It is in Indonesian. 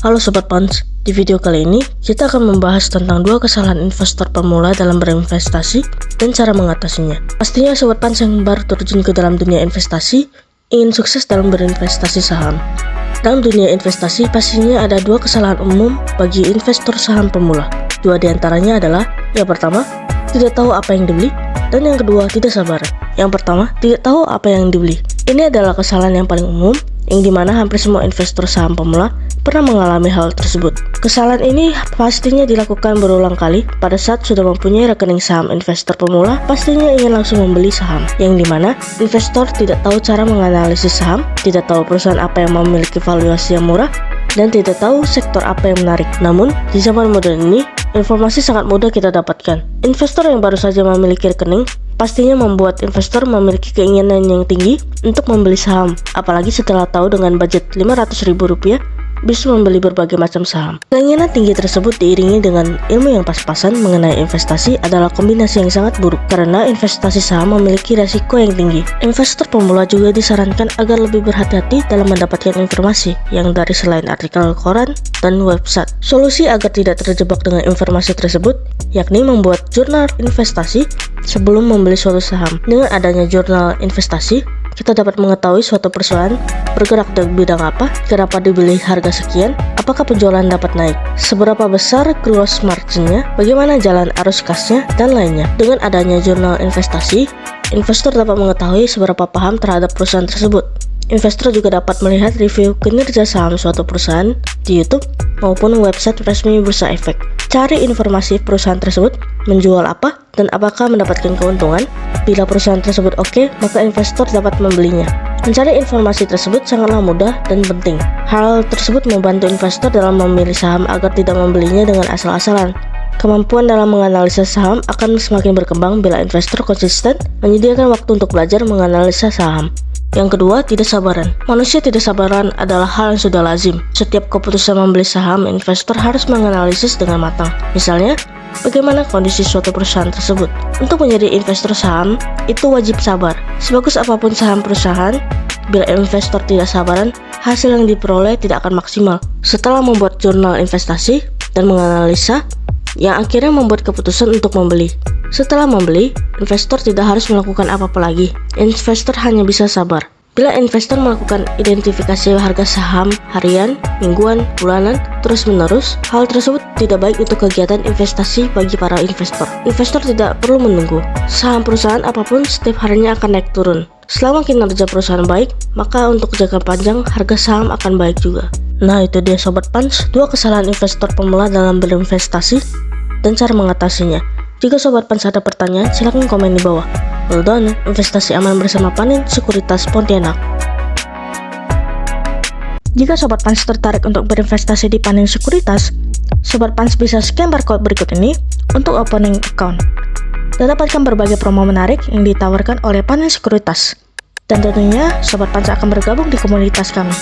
Halo Sobat Pans, di video kali ini kita akan membahas tentang dua kesalahan investor pemula dalam berinvestasi dan cara mengatasinya. Pastinya Sobat Pans yang baru terjun ke dalam dunia investasi ingin sukses dalam berinvestasi saham. Dalam dunia investasi pastinya ada dua kesalahan umum bagi investor saham pemula. Dua diantaranya adalah, yang pertama, tidak tahu apa yang dibeli, dan yang kedua, tidak sabar. Yang pertama, tidak tahu apa yang dibeli. Ini adalah kesalahan yang paling umum, yang dimana hampir semua investor saham pemula pernah mengalami hal tersebut. Kesalahan ini pastinya dilakukan berulang kali pada saat sudah mempunyai rekening saham investor pemula, pastinya ingin langsung membeli saham, yang dimana investor tidak tahu cara menganalisis saham, tidak tahu perusahaan apa yang memiliki valuasi yang murah, dan tidak tahu sektor apa yang menarik. Namun, di zaman modern ini, informasi sangat mudah kita dapatkan. Investor yang baru saja memiliki rekening pastinya membuat investor memiliki keinginan yang tinggi untuk membeli saham, apalagi setelah tahu dengan budget Rp500.000 bisa membeli berbagai macam saham. Keinginan tinggi tersebut diiringi dengan ilmu yang pas-pasan mengenai investasi adalah kombinasi yang sangat buruk, karena investasi saham memiliki resiko yang tinggi. Investor pemula juga disarankan agar lebih berhati-hati dalam mendapatkan informasi yang dari selain artikel koran dan website. Solusi agar tidak terjebak dengan informasi tersebut yakni membuat jurnal investasi sebelum membeli suatu saham. Dengan adanya jurnal investasi, kita dapat mengetahui suatu perusahaan bergerak di bidang apa, kenapa dibeli harga sekian, apakah penjualan dapat naik, seberapa besar gross margin-nya, bagaimana jalan arus kasnya, dan lainnya. Dengan adanya jurnal investasi, investor dapat mengetahui seberapa paham terhadap perusahaan tersebut. Investor juga dapat melihat review kinerja saham suatu perusahaan di YouTube maupun website resmi Bursa Efek. Cari informasi perusahaan tersebut menjual apa dan apakah mendapatkan keuntungan. Bila perusahaan tersebut oke, maka investor dapat membelinya. Mencari informasi tersebut sangatlah mudah dan penting. Hal tersebut membantu investor dalam memilih saham agar tidak membelinya dengan asal-asalan. Kemampuan dalam menganalisa saham akan semakin berkembang bila investor konsisten menyediakan waktu untuk belajar menganalisa saham. Yang kedua, tidak sabaran. Manusia tidak sabaran adalah hal yang sudah lazim. Setiap keputusan membeli saham, investor harus menganalisis dengan matang. Misalnya, bagaimana kondisi suatu perusahaan tersebut. Untuk menjadi investor saham, itu wajib sabar. Sebagus apapun saham perusahaan, bila investor tidak sabaran, hasil yang diperoleh tidak akan maksimal. Setelah membuat jurnal investasi dan menganalisa, yang akhirnya membuat keputusan untuk membeli. Setelah membeli, investor tidak harus melakukan apa-apa lagi. Investor hanya bisa sabar. Bila investor melakukan identifikasi harga saham harian, mingguan, bulanan, terus-menerus, hal tersebut tidak baik untuk kegiatan investasi bagi para investor. Investor tidak perlu menunggu. Saham perusahaan apapun setiap harinya akan naik turun. Selama kinerja perusahaan baik, maka untuk jangka panjang harga saham akan baik juga. Nah, itu dia Sobat Pans, dua kesalahan investor pemula dalam berinvestasi dan cara mengatasinya. Jika Sobat Pans ada pertanyaan, silahkan komen di bawah. Well done, investasi aman bersama Panin Sekuritas Pontianak. Jika Sobat Pans tertarik untuk berinvestasi di Panin Sekuritas, Sobat Pans bisa scan barcode berikut ini untuk opening account dan dapatkan berbagai promo menarik yang ditawarkan oleh Panin Sekuritas. Dan tentunya Sobat Pans akan bergabung di komunitas kami.